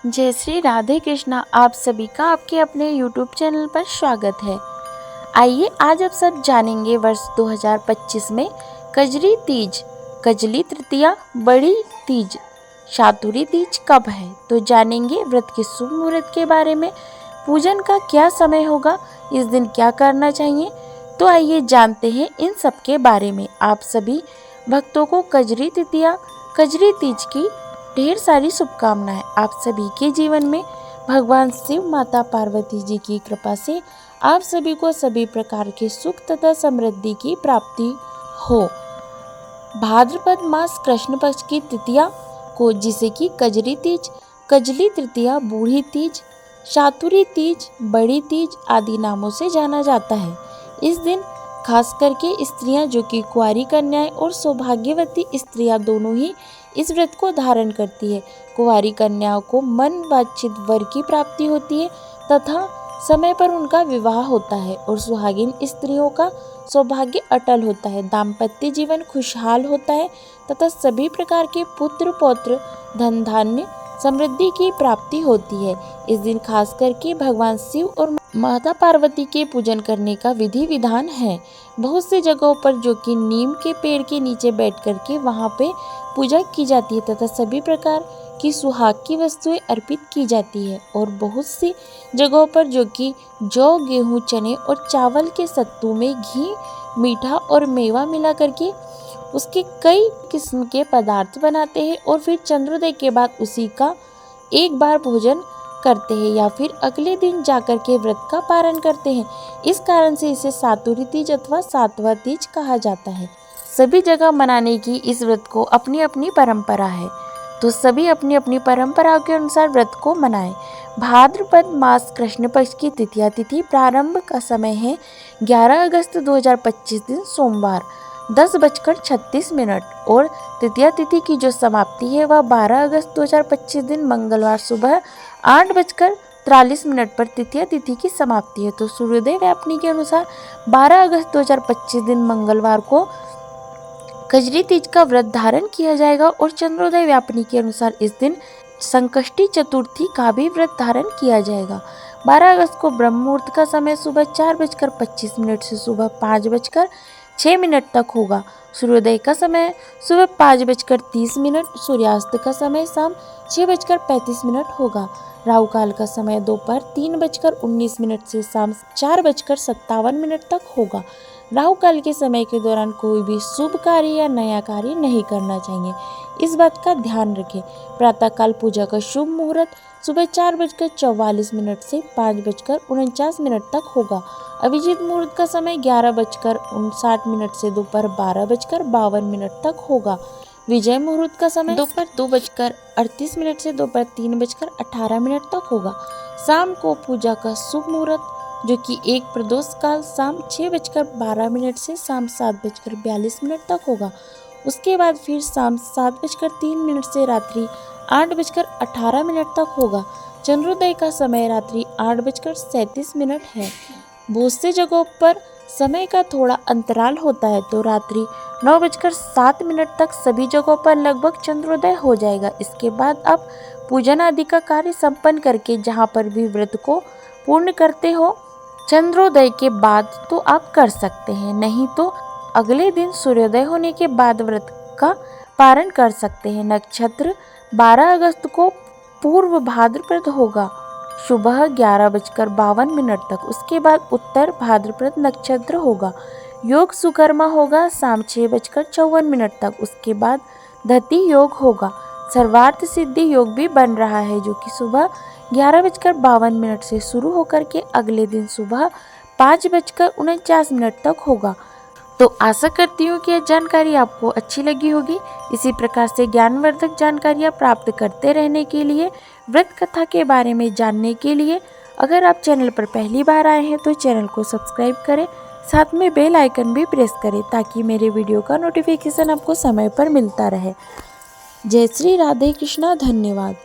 जय श्री राधे कृष्णा। आप सभी का आपके अपने YouTube चैनल पर स्वागत है। आइए आज आप सब जानेंगे वर्ष 2025 में कजरी तीज, कजली तृतीया, बड़ी तीज, शातुरी तीज कब है, तो जानेंगे व्रत के शुभ मुहूर्त के बारे में। पूजन का क्या समय होगा, इस दिन क्या करना चाहिए, तो आइए जानते हैं इन सब के बारे में। आप सभी भक्तों को कजरी तृतीया, कजरी तीज की ढेर सारी शुभकामनाएं। आप सभी के जीवन में भगवान शिव, माता पार्वती जी की कृपा से आप सभी को सभी प्रकार के सुख तथा समृद्धि की प्राप्ति हो। भाद्रपद मास कृष्ण पक्ष की तृतीया को, जिसे कि कजरी तीज, कजली तृतीया, बूढ़ी तीज, शातुरी तीज, बड़ी तीज आदि नामों से जाना जाता है। इस दिन खास करके स्त्रियां जो कि कुंवारी कन्याएं और सौभाग्यवती स्त्रियां दोनों ही इस व्रत को धारण करती है। कुंवारी कन्याओं को मन वांछित वर की प्राप्ति होती है तथा समय पर उनका विवाह होता है और सुहागिन स्त्रियों का सौभाग्य अटल होता है, दाम्पत्य जीवन खुशहाल होता है तथा सभी प्रकार के पुत्र पौत्र, धन धान्य, समृद्धि की प्राप्ति होती है। इस दिन खास करके भगवान शिव और माता पार्वती के पूजन करने का विधि विधान है। बहुत से जगहों पर जो कि नीम के पेड़ के नीचे बैठ करके वहाँ पे पूजा की जाती है तथा सभी प्रकार की सुहाग की वस्तुएं अर्पित की जाती है। और बहुत सी जगहों पर जो कि जौ, गेहूं, चने और चावल के सत्तू में घी, मीठा और मेवा मिला करके उसके कई किस्म के पदार्थ बनाते हैं और फिर चंद्रोदय के बाद उसी का एक बार भोजन करते हैं या फिर अगले दिन जाकर के व्रत का पारण करते हैं। इस कारण से इसे सातुरी तीज अथवा सातवां तीज कहा जाता है। सभी जगह मनाने की इस व्रत को अपनी अपनी परंपरा है, तो सभी अपनी अपनी परंपरा के अनुसार व्रत को मनाएं। भाद्रपद मास कृष्ण पक्ष की तृतीया तिथि प्रारंभ का समय है 11 अगस्त 2025 दिन सोमवार 10:36 और तृतीया तिथि की जो समाप्ति है वह 12 अगस्त 2025 दिन मंगलवार सुबह 8:43 पर तृतीया तिथि की समाप्ति है। तो सूर्योदय व्यापनी के अनुसार 12 अगस्त 2025 दिन मंगलवार को कजरी तीज का व्रत धारण किया जाएगा और चंद्रोदय व्यापनी के अनुसार इस दिन संकष्टी चतुर्थी का भी व्रत धारण किया जाएगा। 12 अगस्त को ब्रह्म मुहूर्त का समय सुबह 4:25 से सुबह 5:06 तक होगा। सूर्योदय का समय सुबह 5:30, सूर्यास्त का समय शाम 6:35 होगा। राहु काल का समय दोपहर 3:19 से शाम 4:57 तक होगा। राहु काल के समय के दौरान कोई भी शुभ कार्य या नया कार्य नहीं करना चाहिए, इस बात का ध्यान रखें। प्रातःकाल पूजा का शुभ मुहूर्त सुबह 4:44 से 5:49 तक होगा। अभिजीत मुहूर्त का समय 11:59 से दोपहर 12:52 तक होगा। विजय मुहूर्त का समय दोपहर 2:38 से दोपहर 3:18 तक होगा। शाम को पूजा का शुभ मुहूर्त जो कि एक प्रदोष काल शाम 6:12 से शाम 7:42 तक होगा। उसके बाद फिर शाम 7:03 से रात्रि 8:18 तक होगा। चंद्रोदय का समय रात्रि 8:37 है। बहुत से जगहों पर समय का थोड़ा अंतराल होता है, तो रात्रि 9:07 तक सभी जगहों पर लगभग चंद्रोदय हो जाएगा। इसके बाद आप पूजन आदि का कार्य संपन्न करके जहाँ पर भी व्रत को पूर्ण करते हो चंद्रोदय के बाद तो आप कर सकते हैं, नहीं तो अगले दिन सूर्योदय होने के बाद व्रत का पारण कर सकते हैं। नक्षत्र 12 अगस्त को पूर्व भाद्रपद होगा सुबह 11:52 तक। उसके बाद उत्तर भाद्रपद नक्षत्र होगा। योग सुकर्मा होगा शाम 6:54 तक। उसके बाद धति योग होगा। सर्वार्थ सिद्धि योग भी बन रहा है जो कि सुबह 11:52 से शुरू होकर के अगले दिन सुबह 5:49 तक होगा। तो आशा करती हूँ कि यह जानकारी आपको अच्छी लगी होगी। इसी प्रकार से ज्ञानवर्धक जानकारियाँ प्राप्त करते रहने के लिए, व्रत कथा के बारे में जानने के लिए अगर आप चैनल पर पहली बार आए हैं तो चैनल को सब्सक्राइब करें, साथ में बेल आइकन भी प्रेस करें ताकि मेरे वीडियो का नोटिफिकेशन आपको समय पर मिलता रहे। जय श्री राधे कृष्णा। धन्यवाद।